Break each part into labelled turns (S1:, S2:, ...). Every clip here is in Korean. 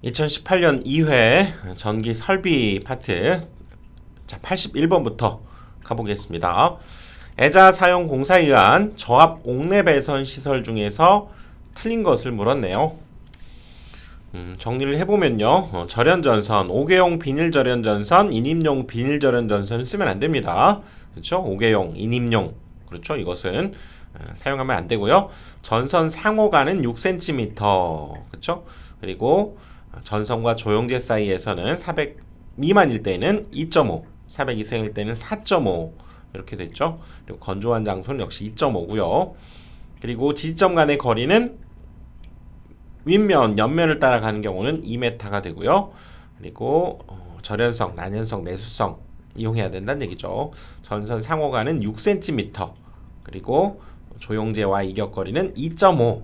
S1: 2018년 2회 전기 설비 파트, 자 81번부터 가보겠습니다. 애자 사용 공사에 의한 저압 옥내 배선 시설 중에서 틀린 것을 물었네요. 정리를 해보면요. 절연전선, 5개용 비닐 절연전선, 인입용 비닐 절연전선을 쓰면 안 됩니다. 그렇죠? 5개용, 인입용, 그렇죠? 이것은 사용하면 안 되고요. 전선 상호가는 6cm, 그렇죠? 그리고 전선과 조영제 사이에서는 400 미만일 때는 2.5, 400 이상일 때는 4.5 이렇게 됐죠. 그리고 건조한 장소는 역시 2.5고요. 그리고 지지점 간의 거리는 윗면, 옆면을 따라가는 경우는 2m가 되고요. 그리고 절연성, 난연성, 내수성 이용해야 된다는 얘기죠. 전선 상호가는 6cm, 그리고 조영제와 이격거리는 2.5,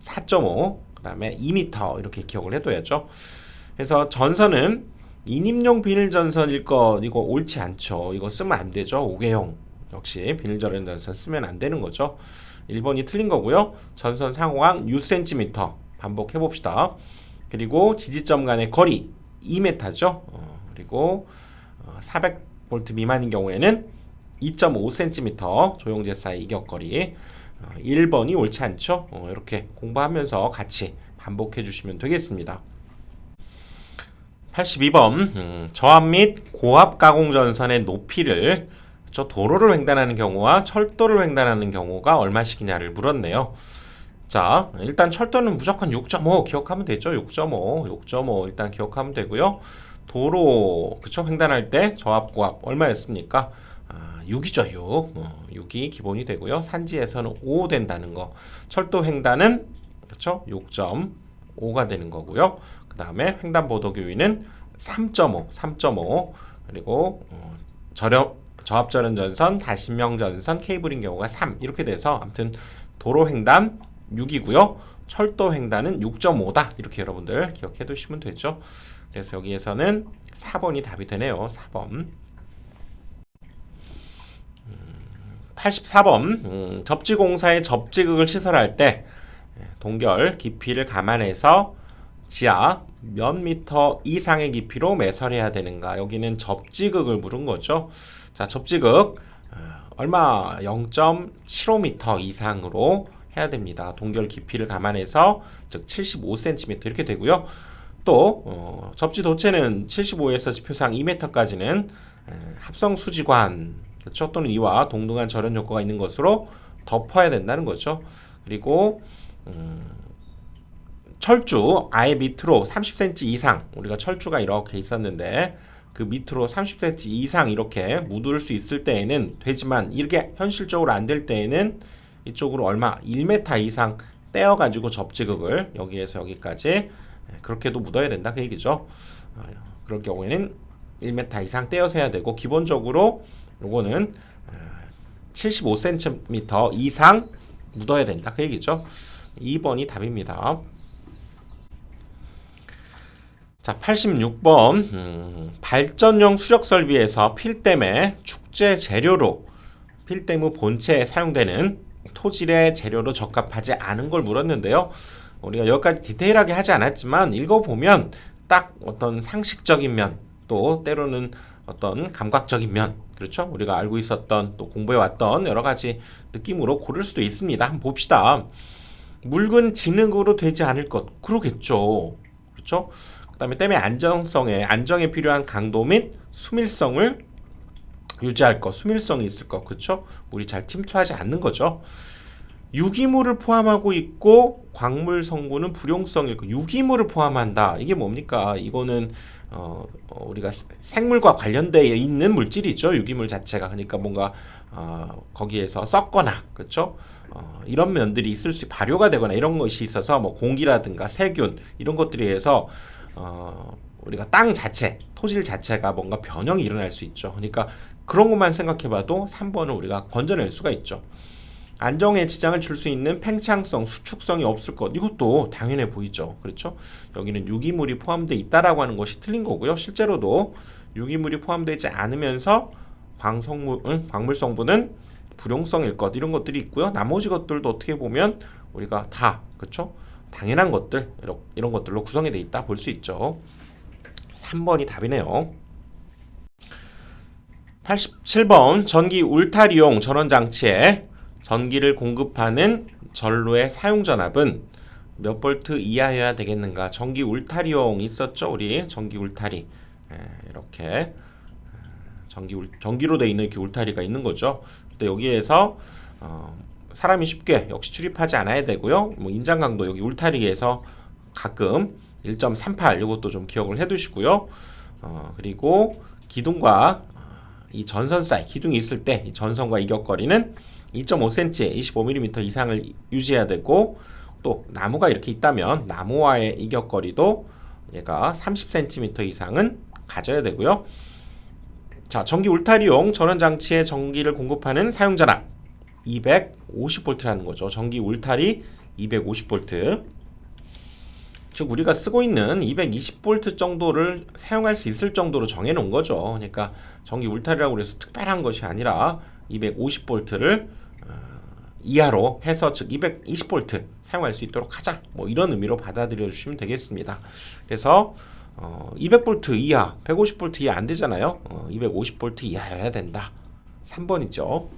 S1: 4.5, 그 다음에 2m 이렇게 기억을 해둬야죠. 그래서 전선은 인입용 비닐 전선일 거 이거 옳지 않죠. 이거 쓰면 안 되죠. 5개용 역시 비닐 절연 전선 쓰면 안 되는 거죠. 1번이 틀린 거고요. 전선 상호각 6cm 반복해 봅시다. 그리고 지지점 간의 거리 2m죠. 그리고 400V 미만인 경우에는 2.5cm 조영제 사이 이격거리. 1번이 옳지 않죠. 이렇게 공부하면서 같이 반복해 주시면 되겠습니다. 82번 저압 및 고압 가공 전선의 높이를 도로를 횡단하는 경우와 철도를 횡단하는 경우가 얼마씩이냐를 물었네요. 자, 일단 철도는 무조건 6.5 기억하면 되죠. 6.5 일단 기억하면 되고요. 도로 그쵸 횡단할 때 저압 고압 얼마였습니까? 6이죠. 6이 기본이 되고요. 산지에서는 5 된다는 거. 철도 횡단은 그쵸 6.5가 되는 거고요. 그 다음에 횡단보도교위는 3.5 그리고 저압절연 전선, 다신명 전선, 케이블인 경우가 3 이렇게 돼서 아무튼 도로 횡단 6이고요. 철도 횡단은 6.5다. 이렇게 여러분들 기억해 두시면 되죠. 그래서 여기에서는 4번이 답이 되네요. 4번. 84번 접지공사의 접지극을 시설할 때 동결 깊이를 감안해서 지하 몇 미터 이상의 깊이로 매설해야 되는가. 여기는 접지극을 물은 거죠. 자, 접지극 얼마 0.75m 이상으로 해야 됩니다. 동결 깊이를 감안해서 즉 75cm 이렇게 되고요. 또 접지 도체는 75에서 지표상 2m까지는 합성 수지관 그렇죠? 또는 이와 동등한 절연 효과가 있는 것으로 덮어야 된다는 거죠. 그리고 철주 아예 밑으로 30cm 이상 우리가 철주가 이렇게 있었는데 그 밑으로 30cm 이상 이렇게 묻을 수 있을 때에는 되지만 이렇게 현실적으로 안 될 때에는 이쪽으로 얼마 1m 이상 떼어가지고 접지극을 여기에서 여기까지 그렇게도 묻어야 된다 그 얘기죠. 그럴 경우에는 1m 이상 떼어서 해야 되고 기본적으로 요거는 75cm 이상 묻어야 된다 그 얘기죠. 2번이 답입니다. 자, 86번 발전용 수력 설비에서 필댐의 축제 재료로 필댐의 본체에 사용되는 토질의 재료로 적합하지 않은 걸 물었는데요. 우리가 여기까지 디테일하게 하지 않았지만 읽어보면 딱 어떤 상식적인 면 또 때로는 어떤 감각적인 면 그렇죠? 우리가 알고 있었던 또 공부해왔던 여러 가지 느낌으로 고를 수도 있습니다. 한번 봅시다. 묽은 진흙으로 되지 않을 것 그러겠죠. 그렇죠? 그 다음에 댐의 안정에 필요한 강도 및 수밀성을 유지할 것, 수밀성이 있을 것, 그렇죠? 물이 잘 침투하지 않는 거죠. 유기물을 포함하고 있고 광물 성분은 불용성이 있고 유기물을 포함한다. 이게 뭡니까? 이거는 우리가 생물과 관련되어 있는 물질이죠. 유기물 자체가 그러니까 뭔가 거기에서 썩거나 그렇죠? 이런 면들이 있을 수 발효가 되거나 이런 것이 있어서 뭐 공기라든가 세균 이런 것들에 의해서 우리가 땅 자체, 토질 자체가 뭔가 변형이 일어날 수 있죠. 그러니까 그런 것만 생각해봐도 3번을 우리가 건져낼 수가 있죠. 안정에 지장을 줄 수 있는 팽창성, 수축성이 없을 것 이것도 당연해 보이죠. 그렇죠? 여기는 유기물이 포함되어 있다라고 하는 것이 틀린 거고요. 실제로도 유기물이 포함되지 않으면서 광물 성분은 불용성일 것 이런 것들이 있고요. 나머지 것들도 어떻게 보면 우리가 다 그렇죠? 당연한 것들 이런 것들로 구성이 되어 있다 볼 수 있죠. 3번이 답이네요. 87번 전기 울타리용 전원장치에 전기를 공급하는 전로의 사용전압은 몇 볼트 이하여야 되겠는가? 전기 울타리용 있었죠? 우리 전기 울타리 이렇게 전기로 되어 있는 이렇게 울타리가 있는 거죠. 근데 여기에서 사람이 쉽게 역시 출입하지 않아야 되고요. 뭐 인장 강도 여기 울타리에서 가끔 1.38 이것도 좀 기억을 해두시고요. 그리고 기둥과 이 전선 사이 기둥이 있을 때 이 전선과 이격거리는 2.5cm, 25mm 이상을 유지해야 되고 또 나무가 이렇게 있다면 나무와의 이격거리도 얘가 30cm 이상은 가져야 되고요. 자, 전기 울타리용 전원장치에 전기를 공급하는 사용전압 250V라는 거죠. 전기 울타리 250V. 즉 우리가 쓰고 있는 220V 정도를 사용할 수 있을 정도로 정해 놓은 거죠. 그러니까 전기 울타리라고 해서 특별한 것이 아니라 250V를 이하로 해서 즉 220V 사용할 수 있도록 하자. 뭐 이런 의미로 받아들여 주시면 되겠습니다. 그래서 200V 이하, 150V 이하 안 되잖아요. 250V 이하여야 된다. 3번이죠.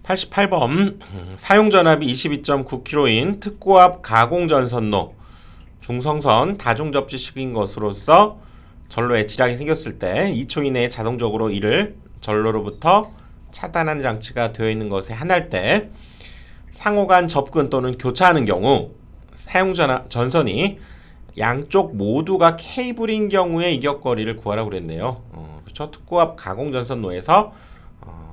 S1: 88번 사용전압이 22.9kV인 특고압 가공전선로 중성선 다중접지식인 것으로서 전로에 지략이 생겼을 때 2초 이내에 자동적으로 이를 전로로부터 차단하는 장치가 되어 있는 것에 한할 때 상호간 접근 또는 교차하는 경우 사용전선이 양쪽 모두가 케이블인 경우에 이격거리를 구하라고 그랬네요. 그렇죠? 특고압 가공전선로에서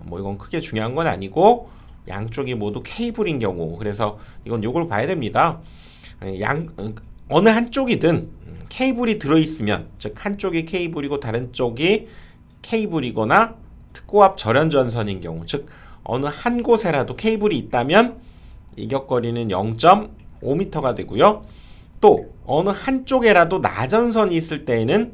S1: 뭐 이건 크게 중요한 건 아니고 양쪽이 모두 케이블인 경우 그래서 이건 요걸 봐야 됩니다. 어느 한쪽이든 케이블이 들어있으면 즉 한쪽이 케이블이고 다른 쪽이 케이블이거나 특고압 절연전선인 경우 즉 어느 한 곳에라도 케이블이 있다면 이격거리는 0.5m가 되고요. 또 어느 한쪽에라도 나전선이 있을 때에는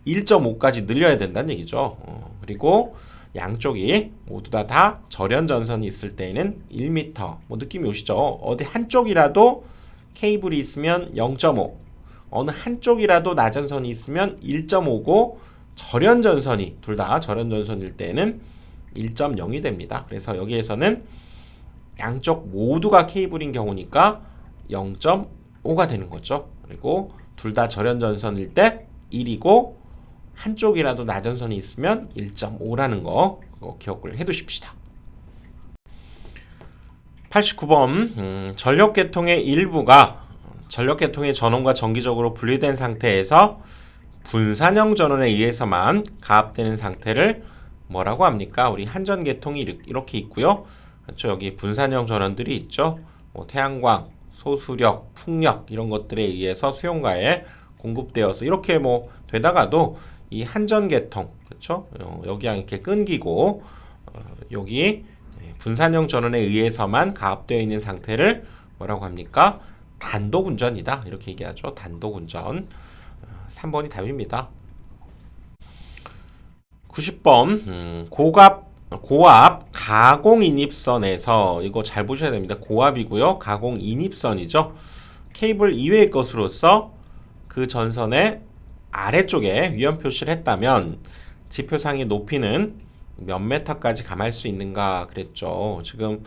S1: 1.5까지 늘려야 된다는 얘기죠. 그리고 양쪽이 모두 다 절연전선이 있을 때에는 1m 뭐 느낌이 오시죠? 어디 한쪽이라도 케이블이 있으면 0.5 어느 한쪽이라도 나전선이 있으면 1.5고 절연전선이 둘 다 절연전선일 때는 1.0이 됩니다. 그래서 여기에서는 양쪽 모두가 케이블인 경우니까 0.5가 되는 거죠. 그리고 둘 다 절연전선일 때 1이고 한쪽이라도 나전선이 있으면 1.5라는 거 기억을 해두십시다. 89번 전력계통의 일부가 전력계통의 전원과 정기적으로 분리된 상태에서 분산형 전원에 의해서만 가압되는 상태를 뭐라고 합니까? 우리 한전계통이 이렇게 있고요. 그렇죠? 여기 분산형 전원들이 있죠. 뭐 태양광, 소수력, 풍력 이런 것들에 의해서 수용가에 공급되어서 이렇게 뭐 되다가도 이 한전계통 그렇죠? 여기랑 이렇게 끊기고 여기 분산형 전원에 의해서만 가압되어 있는 상태를 뭐라고 합니까? 단독운전이다 이렇게 얘기하죠. 단독운전. 3번이 답입니다. 90번 고압 가공인입선에서 이거 잘 보셔야 됩니다. 고압이고요. 가공인입선이죠. 케이블 이외의 것으로서 그 전선의 아래쪽에 위험 표시를 했다면 지표상의 높이는 몇 메타까지 감할 수 있는가 그랬죠. 지금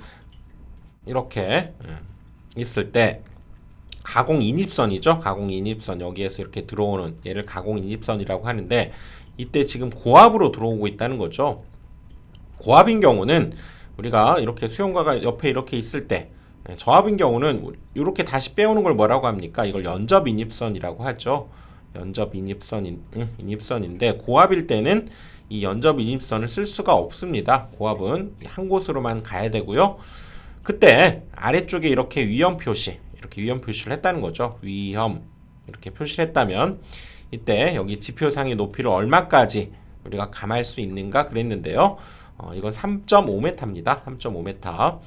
S1: 이렇게 있을 때 가공인입선이죠. 가공인입선 여기에서 이렇게 들어오는 얘를 가공인입선이라고 하는데 이때 지금 고압으로 들어오고 있다는 거죠. 고압인 경우는 우리가 이렇게 수용가가 옆에 이렇게 있을 때 저압인 경우는 이렇게 다시 빼오는 걸 뭐라고 합니까? 이걸 연접인입선이라고 하죠. 연접인입선인데 고압일 때는 이 연접인입선을 쓸 수가 없습니다. 고압은 한 곳으로만 가야 되고요. 그때 아래쪽에 이렇게 위험 표시를 했다는 거죠. 위험 이렇게 표시를 했다면 이때 여기 지표상의 높이를 얼마까지 우리가 감할 수 있는가 그랬는데요. 이건 3.5m입니다. 3.5m.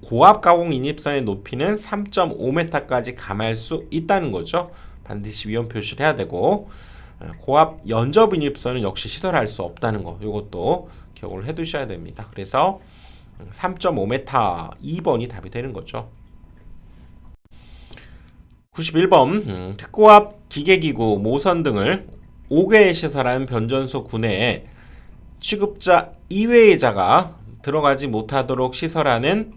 S1: 고압 가공 인입선의 높이는 3.5m까지 감할 수 있다는 거죠. 반드시 위험 표시를 해야 되고 고압 연접 인입선은 역시 시설할 수 없다는 거. 이것도 기억을 해 두셔야 됩니다. 그래서 3.5m 2번이 답이 되는 거죠. 91번 특고압 기계기구 모선 등을 5개의 시설한 변전소 구내에 취급자 이외의 자가 들어가지 못하도록 시설하는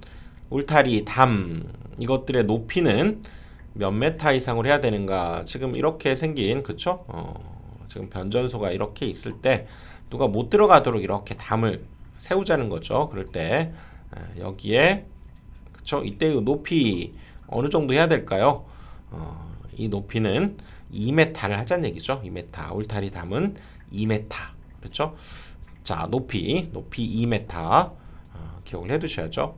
S1: 울타리, 담 이것들의 높이는 몇 메타 이상으로 해야 되는가. 지금 이렇게 생긴 그쵸? 지금 변전소가 이렇게 있을 때 누가 못 들어가도록 이렇게 담을 세우자는 거죠. 그럴 때 여기에 그쵸? 이때의 높이 어느 정도 해야 될까요? 이 높이는 2m를 하자는 얘기죠. 2m. 울타리 담은 2m. 그렇죠? 자, 높이 2m. 기억을 해 두셔야죠.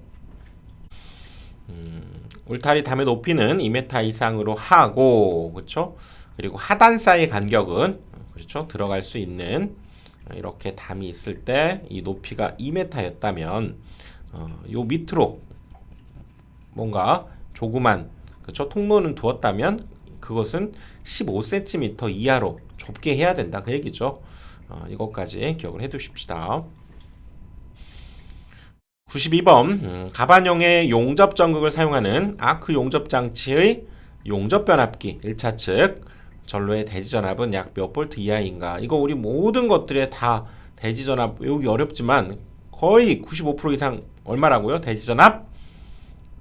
S1: 울타리 담의 높이는 2m 이상으로 하고, 그렇죠? 그리고 하단 사이 간격은 그렇죠? 들어갈 수 있는 이렇게 담이 있을 때 이 높이가 2m였다면 요 밑으로 뭔가 조그만 그렇죠? 통로는 두었다면 그것은 15cm 이하로 좁게 해야 된다 그 얘기죠. 이것까지 기억을 해 두십시다. 92번 가반형의 용접 전극을 사용하는 아크 용접 장치의 용접 변압기 1차 측 전로의 대지 전압은 약 몇 볼트 이하인가. 이거 우리 모든 것들에 다 대지 전압 외우기 어렵지만 거의 95% 이상 얼마라고요? 대지 전압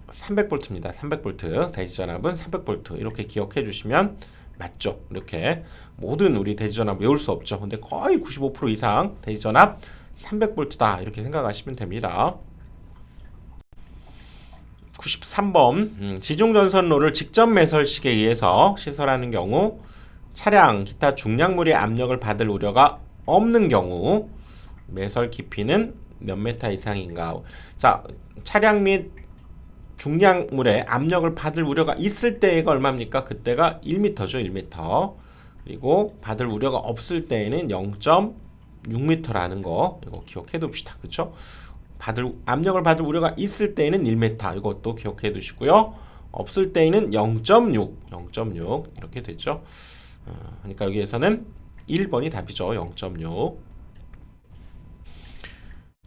S1: 300V입니다. 300V. 대지 전압은 300V. 이렇게 기억해 주시면 맞죠? 이렇게 모든 우리 대지 전압 외울 수 없죠. 근데 거의 95% 이상 대지 전압 300V다. 이렇게 생각하시면 됩니다. 93번 지중전선로를 직접 매설식에 의해서 시설하는 경우 차량, 기타 중량물의 압력을 받을 우려가 없는 경우 매설 깊이는 몇 메타 이상인가. 자, 차량 및 중량물의 압력을 받을 우려가 있을 때가 얼마입니까? 그때가 1m죠. 1m. 그리고 받을 우려가 없을 때에는 0.6m라는 거 이거 기억해 둡시다. 그렇죠? 압력을 받을 우려가 있을 때에는 1m. 이것도 기억해 두시고요. 없을 때에는 0.6 이렇게 되죠. 그러니까 여기에서는 1번이 답이죠. 0.6.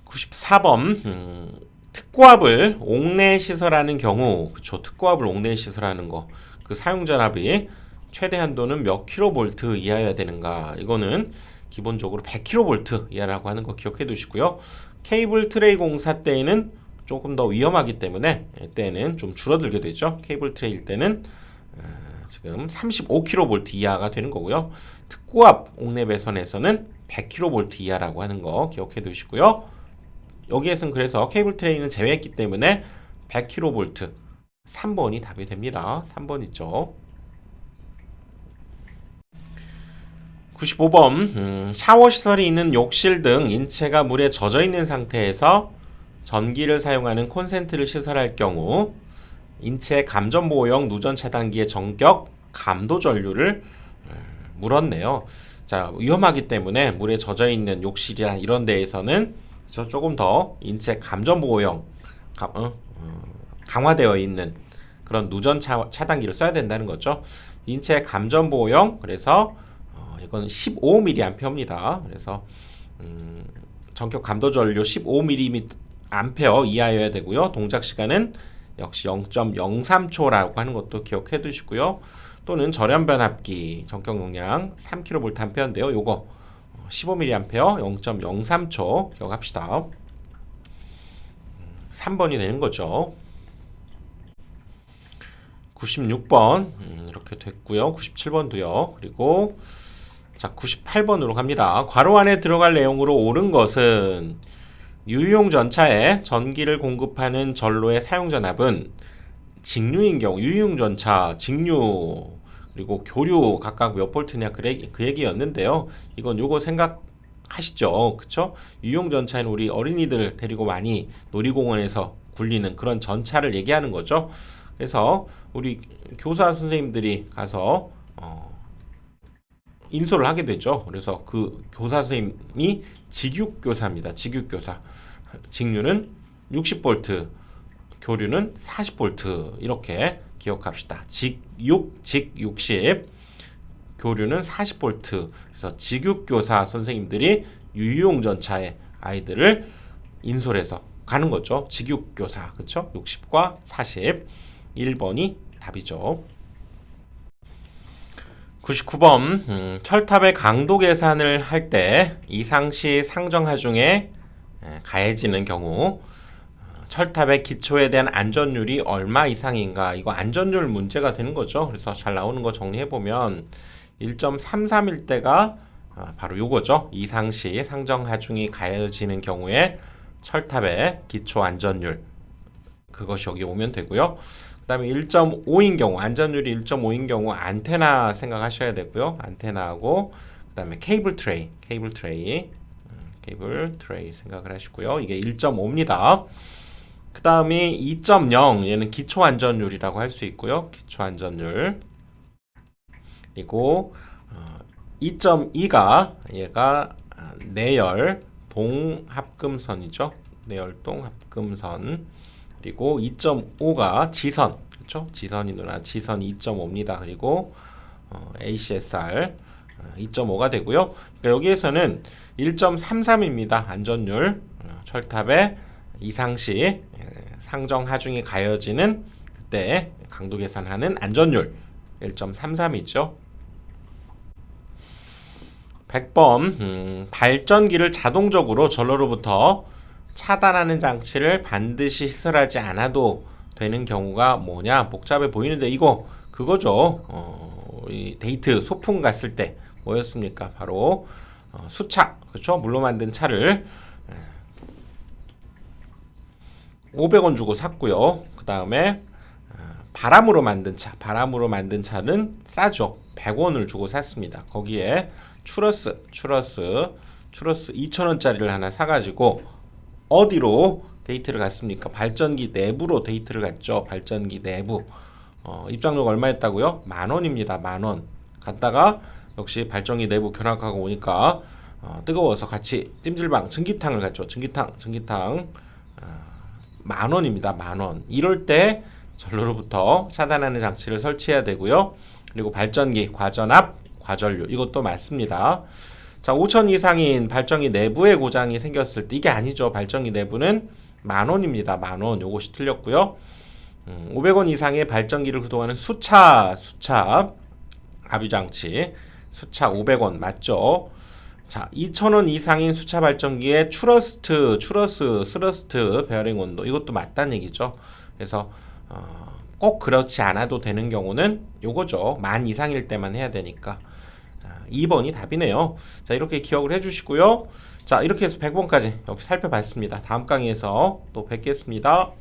S1: 94번 특고압을 옥내에 시설하는 경우 그쵸 특고압을 옥내에 시설하는 거 그 사용 전압이 최대 한도는 몇 킬로볼트 이하여야 되는가. 이거는 기본적으로 100킬로볼트 이하라고 하는 거 기억해 두시고요. 케이블 트레이 공사 때에는 조금 더 위험하기 때문에 때는 좀 줄어들게 되죠. 케이블 트레이일 때는 지금 35kV 이하가 되는 거고요. 특고압 옥내 배선에서는 100kV 이하라고 하는 거 기억해 두시고요. 여기에서는 그래서 케이블 트레이는 제외했기 때문에 100kV 3번이 답이 됩니다. 3번 있죠. 95번 샤워 시설이 있는 욕실 등 인체가 물에 젖어 있는 상태에서 전기를 사용하는 콘센트를 시설할 경우 인체 감전보호용 누전 차단기의 전격 감도 전류를 물었네요. 자, 위험하기 때문에 물에 젖어 있는 욕실이나 이런 데에서는 조금 더 인체 감전보호용 강화되어 있는 그런 누전 차단기를 써야 된다는 거죠. 인체 감전보호용 그래서 이건 15mA입니다. 그래서 전격 감도 전류 15mA 이하여야 되고요. 동작 시간은 역시 0.03초라고 하는 것도 기억해 두시고요. 또는 절연 변압기 전격 용량 3kVA인데요. 요거 15mA 0.03초 기억합시다. 3번이 되는 거죠. 96번 이렇게 됐고요. 97번도요. 그리고 자 98번으로 갑니다. 괄호 안에 들어갈 내용으로 옳은 것은 유유용 전차에 전기를 공급하는 전로의 사용 전압은 직류인 경우 유유용 전차 직류 그리고 교류 각각 몇 볼트냐 그 얘기였는데요. 이건 요거 생각하시죠. 그쵸? 유유용 전차는 우리 어린이들 데리고 많이 놀이공원에서 굴리는 그런 전차를 얘기하는 거죠. 그래서 우리 교사 선생님들이 가서 인솔을 하게 되죠. 그래서 그 교사 선생님이 직육교사입니다. 직육교사. 직류는 60V, 교류는 40V 이렇게 기억합시다. 직육, 직60, 교류는 40V. 그래서 직육교사 선생님들이 유유용 전차의 아이들을 인솔해서 가는 거죠. 직육교사. 그렇죠? 60과 40. 1번이 답이죠. 99번 철탑의 강도 계산을 할 때 이상시 상정하중에 가해지는 경우 철탑의 기초에 대한 안전율이 얼마 이상인가, 이거 안전율 문제가 되는 거죠. 그래서 잘 나오는 거 정리해보면 1.33일 때가 바로 요거죠. 이상시 상정하중이 가해지는 경우에 철탑의 기초 안전율, 그것이 여기 오면 되고요. 그 다음에 1.5인 경우, 안전율이 1.5인 경우 안테나 생각하셔야 되고요. 안테나하고 그 다음에 케이블 트레이 생각을 하시고요. 이게 1.5입니다. 그 다음이 2.0, 얘는 기초 안전율이라고 할 수 있고요. 기초 안전율. 그리고 2.2가 얘가 내열 동합금선이죠. 내열 동합금선. 그리고 2.5가 지선, 그렇죠? 지선이 누나 지선 2.5입니다. 그리고 ACSR 2.5가 되고요. 그러니까 여기에서는 1.33입니다. 안전율. 철탑의 이상시 상정 하중이 가해지는 그때 강도 계산하는 안전율 1.33이죠. 100번 발전기를 자동적으로 전로로부터 차단하는 장치를 반드시 시설하지 않아도 되는 경우가 뭐냐? 복잡해 보이는데 이거 그거죠. 이 데이트 소풍 갔을 때 뭐였습니까? 바로 수차, 그렇죠? 물로 만든 차를 500원 주고 샀고요. 그 다음에 바람으로 만든 차는 싸죠. 100원을 주고 샀습니다. 거기에 추러스 2,000원짜리를 하나 사가지고 어디로 데이트를 갔습니까? 발전기 내부로 데이트를 갔죠. 발전기 내부. 입장료가 얼마였다고요? 10,000원입니다. 10,000원. 갔다가 역시 발전기 내부 견학하고 오니까 뜨거워서 같이 찜질방 전기탕을 갔죠. 전기탕 10,000원입니다. 10,000원. 이럴 때 전로로부터 차단하는 장치를 설치해야 되고요. 그리고 발전기 과전압, 과전류 이것도 맞습니다. 자, 5,000 이상인 발전기 내부에 고장이 생겼을 때 이게 아니죠. 발전기 내부는 10,000원입니다. 10,000원. 요것이 틀렸고요. 500원 이상의 발전기를 구동하는 수차 압유장치 수차 500원 맞죠? 자, 2,000원 이상인 수차 발전기의 스러스트 베어링 온도 이것도 맞다는 얘기죠. 그래서 꼭 그렇지 않아도 되는 경우는 요거죠. 10,000 이상일 때만 해야 되니까 2번이 답이네요. 자, 이렇게 기억을 해주시고요. 자, 이렇게 해서 100번까지 여기 살펴봤습니다. 다음 강의에서 또 뵙겠습니다.